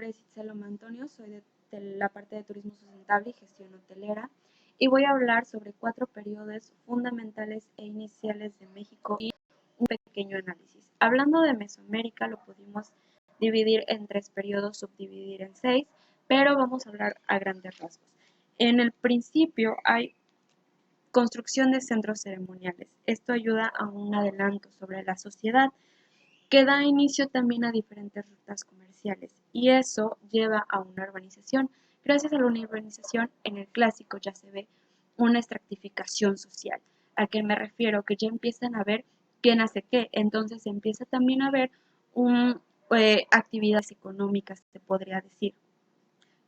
nombre es Itzel Loma Antonio, soy de la parte de turismo sustentable y gestión hotelera y voy a hablar sobre 4 periodos fundamentales e iniciales de México y un pequeño análisis. Hablando de Mesoamérica lo pudimos dividir en 3 periodos, subdividir en 6, pero vamos a hablar a grandes rasgos. En el principio hay construcción de centros ceremoniales. Esto ayuda a un adelanto sobre la sociedad que da inicio también a diferentes rutas comerciales y eso lleva a una urbanización. Gracias a la urbanización, en el clásico ya se ve una estratificación social. ¿A qué me refiero? Que ya empiezan a ver quién hace qué, entonces empieza también a ver actividades económicas, se podría decir.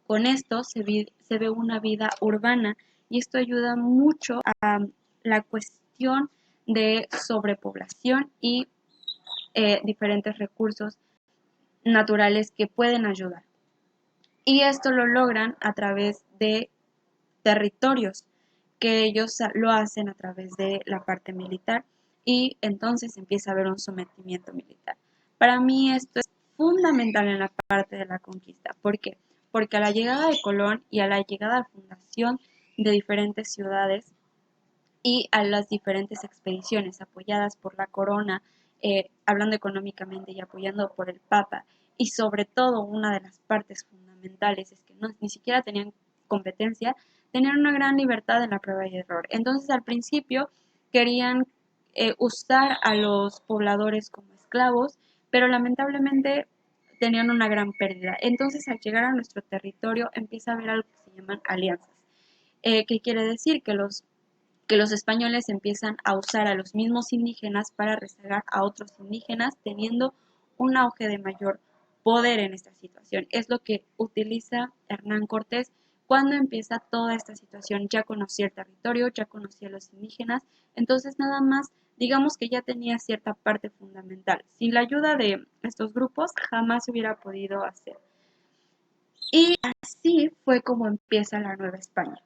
Con esto se ve una vida urbana y esto ayuda mucho a la cuestión de sobrepoblación y diferentes recursos naturales que pueden ayudar. Y esto lo logran a través de territorios, que ellos lo hacen a través de la parte militar y entonces empieza a haber un sometimiento militar. Para mí esto es fundamental en la parte de la conquista. ¿Por qué? Porque a la llegada de Colón y a la llegada a la fundación de diferentes ciudades y a las diferentes expediciones apoyadas por la corona, hablando económicamente y apoyando por el Papa, y sobre todo una de las partes fundamentales es que ni siquiera tenían competencia, tenían una gran libertad en la prueba y error. Entonces al principio querían usar a los pobladores como esclavos, pero lamentablemente tenían una gran pérdida. Entonces al llegar a nuestro territorio empieza a haber algo que se llaman alianzas. ¿Qué quiere decir? Que los españoles empiezan a usar a los mismos indígenas para rezagar a otros indígenas, teniendo un auge de mayor poder en esta situación. Es lo que utiliza Hernán Cortés cuando empieza toda esta situación. Ya conocía el territorio, ya conocía a los indígenas, entonces nada más, digamos que ya tenía cierta parte fundamental. Sin la ayuda de estos grupos jamás se hubiera podido hacer. Y así fue como empieza la Nueva España.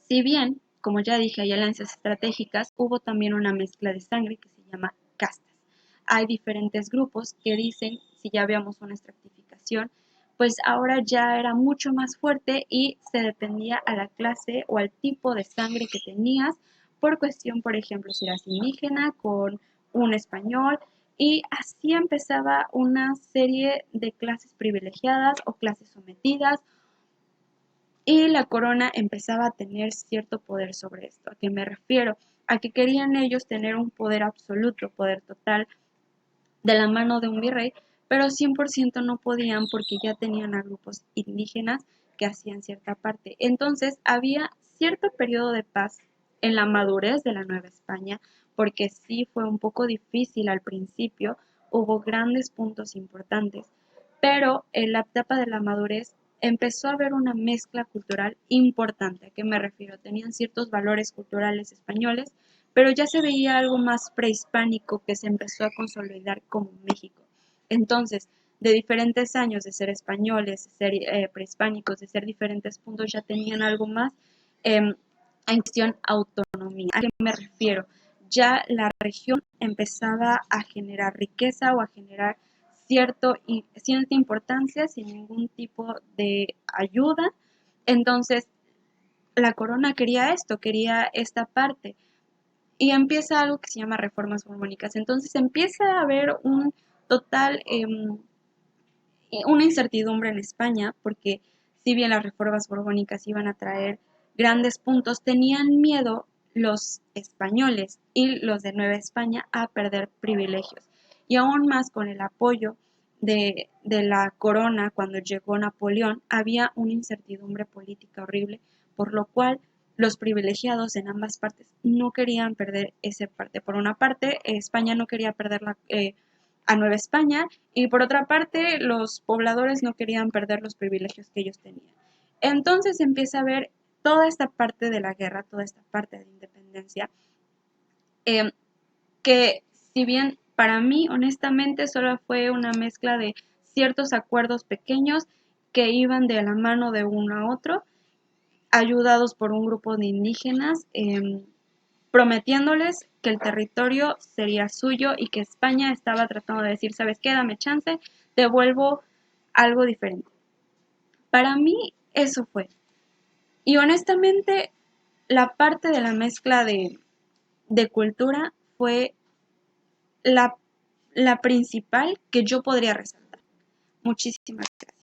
Si bien, como ya dije, hay alianzas estratégicas, hubo también una mezcla de sangre que se llama castas. Hay diferentes grupos que dicen, si ya veamos una estratificación, pues ahora ya era mucho más fuerte y se dependía a la clase o al tipo de sangre que tenías por cuestión, por ejemplo, si eras indígena con un español, y así empezaba una serie de clases privilegiadas o clases sometidas, y la corona empezaba a tener cierto poder sobre esto. ¿A qué me refiero? A que querían ellos tener un poder absoluto, poder total, de la mano de un virrey, pero 100% no podían porque ya tenían a grupos indígenas que hacían cierta parte. Entonces había cierto periodo de paz en la madurez de la Nueva España, porque sí fue un poco difícil al principio, hubo grandes puntos importantes, pero en la etapa de la madurez empezó a haber una mezcla cultural importante. ¿A qué me refiero? Tenían ciertos valores culturales españoles, pero ya se veía algo más prehispánico que se empezó a consolidar como México. Entonces, de diferentes años de ser españoles, de ser prehispánicos, de ser diferentes puntos, ya tenían algo más en cuestión autonomía. ¿A qué me refiero? Ya la región empezaba a generar riqueza o a generar cierta importancia sin ningún tipo de ayuda. Entonces, la corona quería esto, quería esta parte. Y empieza algo que se llama reformas borbónicas. Entonces empieza a haber una incertidumbre en España, porque si bien las reformas borbónicas iban a traer grandes puntos, tenían miedo los españoles y los de Nueva España a perder privilegios. Y aún más con el apoyo de la corona cuando llegó Napoleón, había una incertidumbre política horrible, por lo cual los privilegiados en ambas partes no querían perder esa parte. Por una parte, España no quería perder a Nueva España, y por otra parte los pobladores no querían perder los privilegios que ellos tenían. Entonces empieza a ver toda esta parte de la guerra, toda esta parte de independencia, que si bien para mí honestamente solo fue una mezcla de ciertos acuerdos pequeños que iban de la mano de uno a otro, ayudados por un grupo de indígenas, prometiéndoles que el territorio sería suyo y que España estaba tratando de decir, ¿sabes qué? Dame chance, te vuelvo algo diferente. Para mí eso fue. Y honestamente, la parte de la mezcla de cultura fue la principal que yo podría resaltar. Muchísimas gracias.